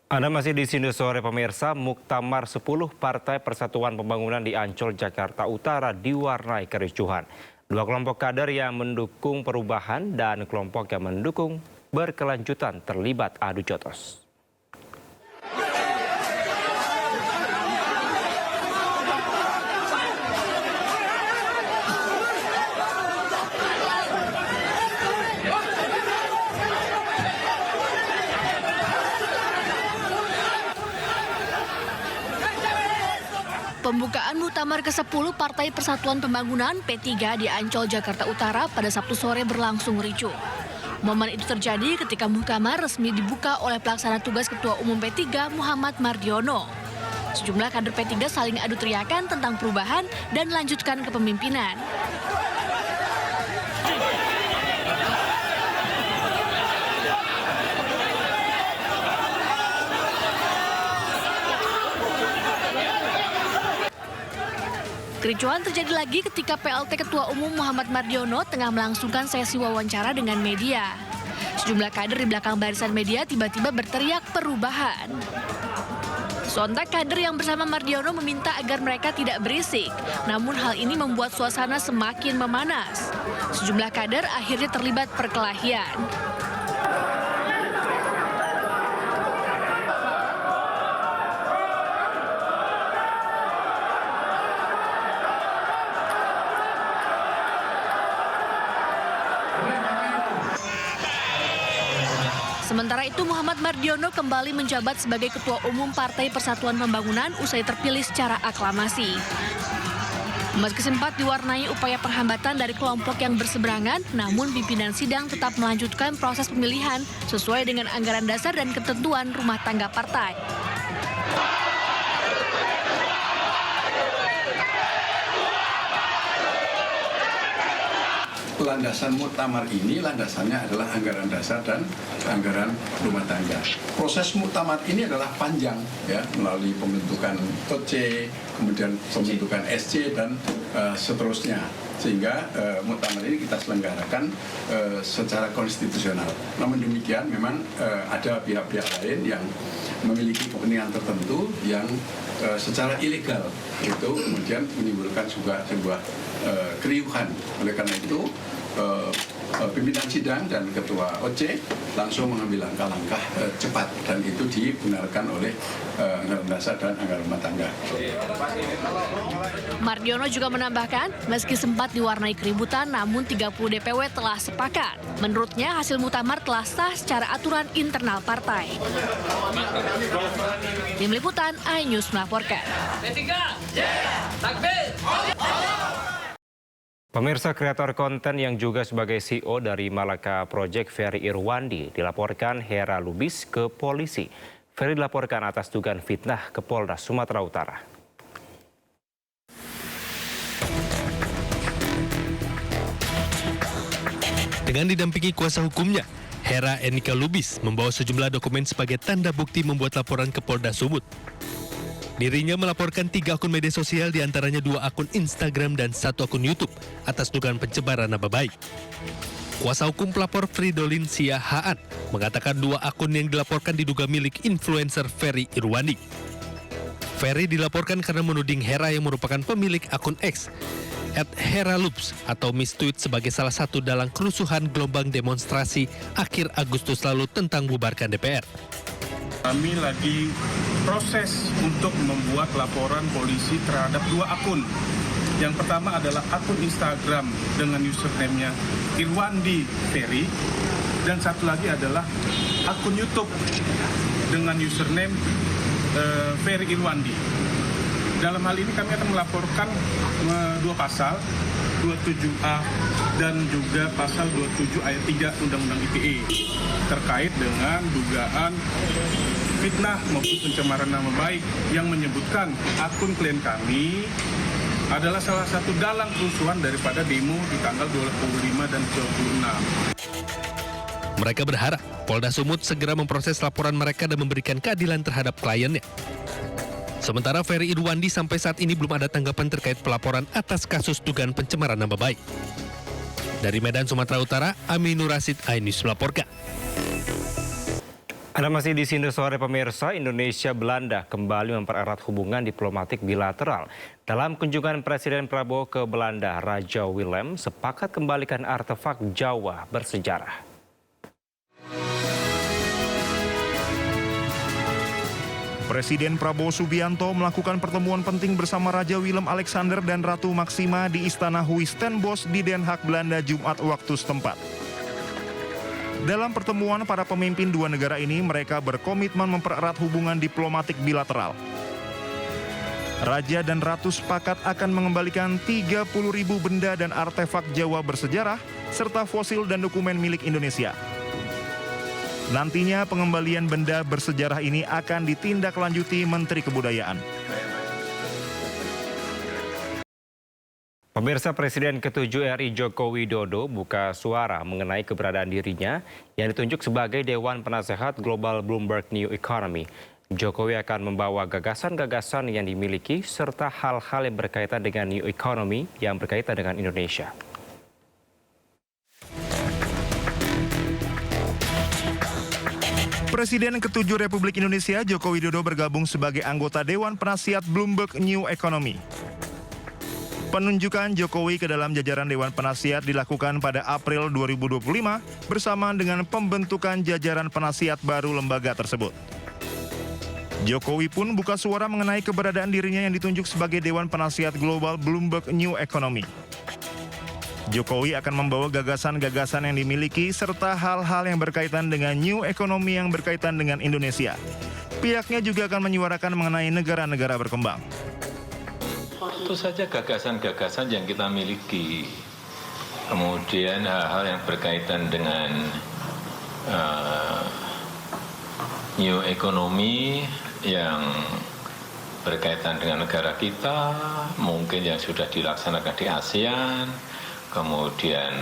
Anda masih di sini sore pemirsa. Muktamar 10 Partai Persatuan Pembangunan di Ancol, Jakarta Utara diwarnai kericuhan. Dua kelompok kader yang mendukung perubahan dan kelompok yang mendukung berkelanjutan terlibat adu jotos. Pembukaan Muktamar ke-10 Partai Persatuan Pembangunan P3 di Ancol, Jakarta Utara pada Sabtu sore berlangsung ricuh. Momen itu terjadi ketika Muktamar resmi dibuka oleh pelaksana tugas Ketua Umum P3 Muhammad Mardiono. Sejumlah kader P3 saling adu teriakan tentang perubahan dan lanjutkan kepemimpinan. Kericuhan terjadi lagi ketika PLT Ketua Umum Muhammad Mardiono tengah melangsungkan sesi wawancara dengan media. Sejumlah kader di belakang barisan media tiba-tiba berteriak perubahan. Sontak kader yang bersama Mardiono meminta agar mereka tidak berisik, namun hal ini membuat suasana semakin memanas. Sejumlah kader akhirnya terlibat perkelahian. Sementara itu Muhammad Mardiono kembali menjabat sebagai Ketua Umum Partai Persatuan Pembangunan usai terpilih secara aklamasi. Meski sempat diwarnai upaya penghambatan dari kelompok yang berseberangan, namun pimpinan sidang tetap melanjutkan proses pemilihan sesuai dengan anggaran dasar dan ketentuan rumah tangga partai. Landasan muktamar ini landasannya adalah anggaran dasar dan anggaran rumah tangga. Proses muktamar ini adalah panjang ya, melalui pembentukan OC, kemudian pembentukan SC dan seterusnya. Sehingga muktamar ini kita selenggarakan secara konstitusional. Namun demikian memang ada pihak-pihak lain yang memiliki kepentingan tertentu yang secara ilegal itu kemudian menimbulkan sebuah keriuhan. Oleh karena itu pimpinan sidang dan ketua OC langsung mengambil langkah-langkah cepat dan itu dibenarkan oleh anggaran dasar dan anggaran rumah tangga. Mardiono juga menambahkan, meski sempat diwarnai keributan, namun 30 DPW telah sepakat. Menurutnya hasil muktamar telah sah secara aturan internal partai. Tim Liputan iNews melaporkan. Pemirsa, kreator konten yang juga sebagai CEO dari Malaka Project Ferry Irwandi dilaporkan Hera Lubis ke polisi. Ferry dilaporkan atas dugaan fitnah ke Polda Sumatera Utara. Dengan didampingi kuasa hukumnya, Hera Enika Lubis membawa sejumlah dokumen sebagai tanda bukti membuat laporan ke Polda Sumut. Dirinya melaporkan 3 akun media sosial, diantaranya 2 akun Instagram dan 1 akun YouTube atas dugaan pencemaran nama baik. Kuasa hukum pelapor Fridolin Siahaan mengatakan 2 akun yang dilaporkan diduga milik influencer Ferry Irwandi. Ferry dilaporkan karena menuding Hera yang merupakan pemilik akun X @HeraLubs atau Miss Tweet sebagai salah satu dalang kerusuhan gelombang demonstrasi akhir Agustus lalu tentang bubarkan DPR. Kami lagi proses untuk membuat laporan polisi terhadap 2 akun. Yang pertama adalah akun Instagram dengan username-nya Irwandi Ferry, dan satu lagi adalah akun YouTube dengan username Ferry Irwandi. Dalam hal ini kami akan melaporkan 2 pasal, 27A dan juga pasal 27 ayat 3 Undang-Undang ITE terkait dengan dugaan fitnah maupun pencemaran nama baik yang menyebutkan akun klien kami adalah salah satu dalang kerusuhan daripada demo di tanggal 25 dan 26. Mereka berharap Polda Sumut segera memproses laporan mereka dan memberikan keadilan terhadap kliennya. Sementara Ferry Irwandi sampai saat ini belum ada tanggapan terkait pelaporan atas kasus dugaan pencemaran nama baik. Dari Medan, Sumatera Utara, Aminur Rasid, iNews melaporkan. Anda masih di sini sore pemirsa. Indonesia Belanda kembali mempererat hubungan diplomatik bilateral. Dalam kunjungan Presiden Prabowo ke Belanda, Raja Willem sepakat kembalikan artefak Jawa bersejarah. Presiden Prabowo Subianto melakukan pertemuan penting bersama Raja Willem Alexander dan Ratu Maxima di Istana Huis ten Bosch di Den Haag, Belanda, Jumat waktu setempat. Dalam pertemuan para pemimpin dua negara ini, mereka berkomitmen mempererat hubungan diplomatik bilateral. Raja dan Ratu sepakat akan mengembalikan 30.000 benda dan artefak Jawa bersejarah, serta fosil dan dokumen milik Indonesia. Nantinya pengembalian benda bersejarah ini akan ditindaklanjuti Menteri Kebudayaan. Pemirsa, Presiden ke-7 RI Joko Widodo buka suara mengenai keberadaan dirinya yang ditunjuk sebagai Dewan Penasehat Global Bloomberg New Economy. Jokowi akan membawa gagasan-gagasan yang dimiliki serta hal-hal yang berkaitan dengan New Economy yang berkaitan dengan Indonesia. Presiden ke-7 Republik Indonesia Joko Widodo bergabung sebagai anggota Dewan Penasihat Bloomberg New Economy. Penunjukan Jokowi ke dalam jajaran Dewan Penasihat dilakukan pada April 2025 bersamaan dengan pembentukan jajaran penasihat baru lembaga tersebut. Jokowi pun buka suara mengenai keberadaan dirinya yang ditunjuk sebagai Dewan Penasihat Global Bloomberg New Economy. Jokowi akan membawa gagasan-gagasan yang dimiliki serta hal-hal yang berkaitan dengan New Economy yang berkaitan dengan Indonesia. Pihaknya juga akan menyuarakan mengenai negara-negara berkembang. Tentu saja gagasan-gagasan yang kita miliki, kemudian hal-hal yang berkaitan dengan New Economy yang berkaitan dengan negara kita, mungkin yang sudah dilaksanakan di ASEAN, kemudian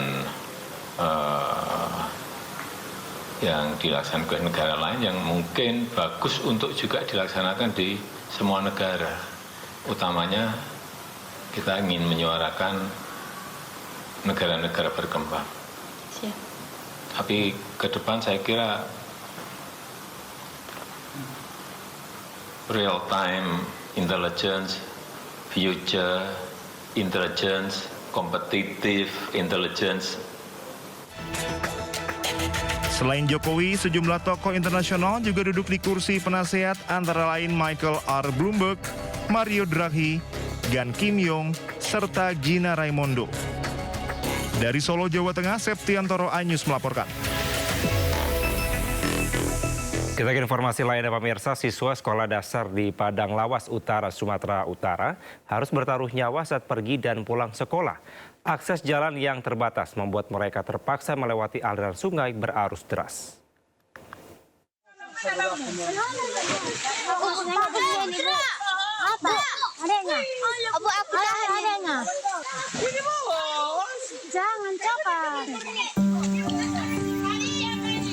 yang dilaksanakan ke negara lain yang mungkin bagus untuk juga dilaksanakan di semua negara. Utamanya kita ingin menyuarakan negara-negara berkembang. Siap. Tapi ke depan saya kira real time intelligence, future intelligence, competitive intelligence. Selain Jokowi, sejumlah tokoh internasional juga duduk di kursi penasehat antara lain Michael R. Bloomberg, Mario Draghi, Gan Kim Yong, serta Gina Raimondo. Dari Solo, Jawa Tengah, Septiantoro iNews melaporkan. Kita ke informasi lainnya pemirsa, siswa sekolah dasar di Padang Lawas Utara, Sumatera Utara harus bertaruh nyawa saat pergi dan pulang sekolah. Akses jalan yang terbatas membuat mereka terpaksa melewati aliran sungai berarus deras. Jangan cepat.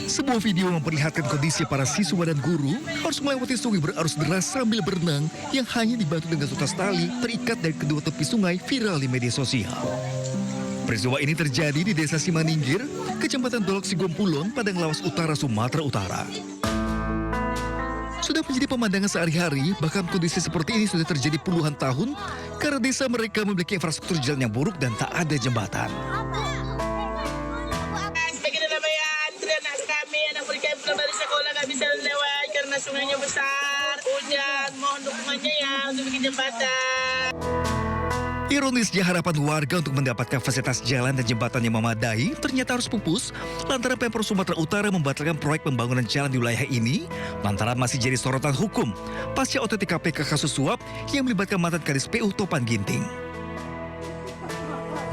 Sebuah video memperlihatkan kondisi para siswa dan guru harus melewati sungai berarus deras sambil berenang yang hanya dibantu dengan sutas tali terikat dari kedua tepi sungai viral di media sosial. Peristiwa ini terjadi di Desa Simaningkir, Kecamatan Dolok Sigompulon, Padang Lawas Utara, Sumatera Utara. Sudah menjadi pemandangan sehari-hari, bahkan kondisi seperti ini sudah terjadi puluhan tahun karena desa mereka memiliki infrastruktur jalan yang buruk dan tak ada jembatan. Dari sekolah nggak bisa lewat karena sungainya besar, hujan, mohon dukungannya ya untuk bikin jembatan. Ironisnya harapan warga untuk mendapatkan fasilitas jalan dan jembatan yang memadai ternyata harus pupus lantaran Pemprov Sumatera Utara membatalkan proyek pembangunan jalan di wilayah ini lantaran masih jadi sorotan hukum pasca OTT KPK kasus suap yang melibatkan mantan Kadis PU Topan Ginting.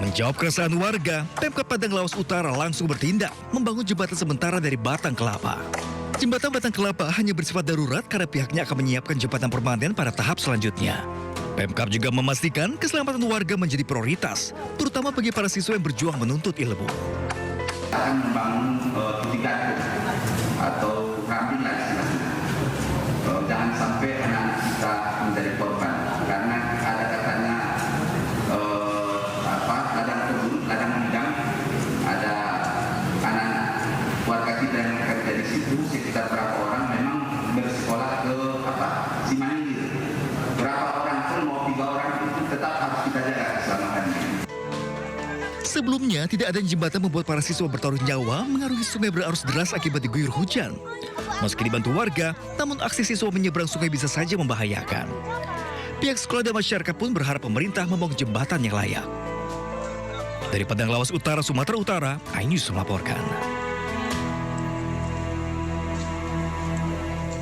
Menjawab keresahan warga, Pemkab Padang Lawas Utara langsung bertindak membangun jembatan sementara dari Batang Kelapa. Jembatan Batang Kelapa hanya bersifat darurat karena pihaknya akan menyiapkan jembatan permanen pada tahap selanjutnya. Pemkab juga memastikan keselamatan warga menjadi prioritas, terutama bagi para siswa yang berjuang menuntut ilmu. Akan membangun titik atau rampilan istilahnya. Jangan sampai anak kita menjadi korban, karena ada katanya ladang kebun, ladang bidang, ada anak warga kita yang bekerja di situ sekitar berapa orang Sebelumnya, tidak ada jembatan membuat para siswa bertaruh nyawa mengarungi sungai berarus deras akibat diguyur hujan. Meski dibantu warga, namun aksi siswa menyeberang sungai bisa saja membahayakan. Pihak sekolah dan masyarakat pun berharap pemerintah membangun jembatan yang layak. Dari Padang Lawas Utara, Sumatera Utara, iNews melaporkan.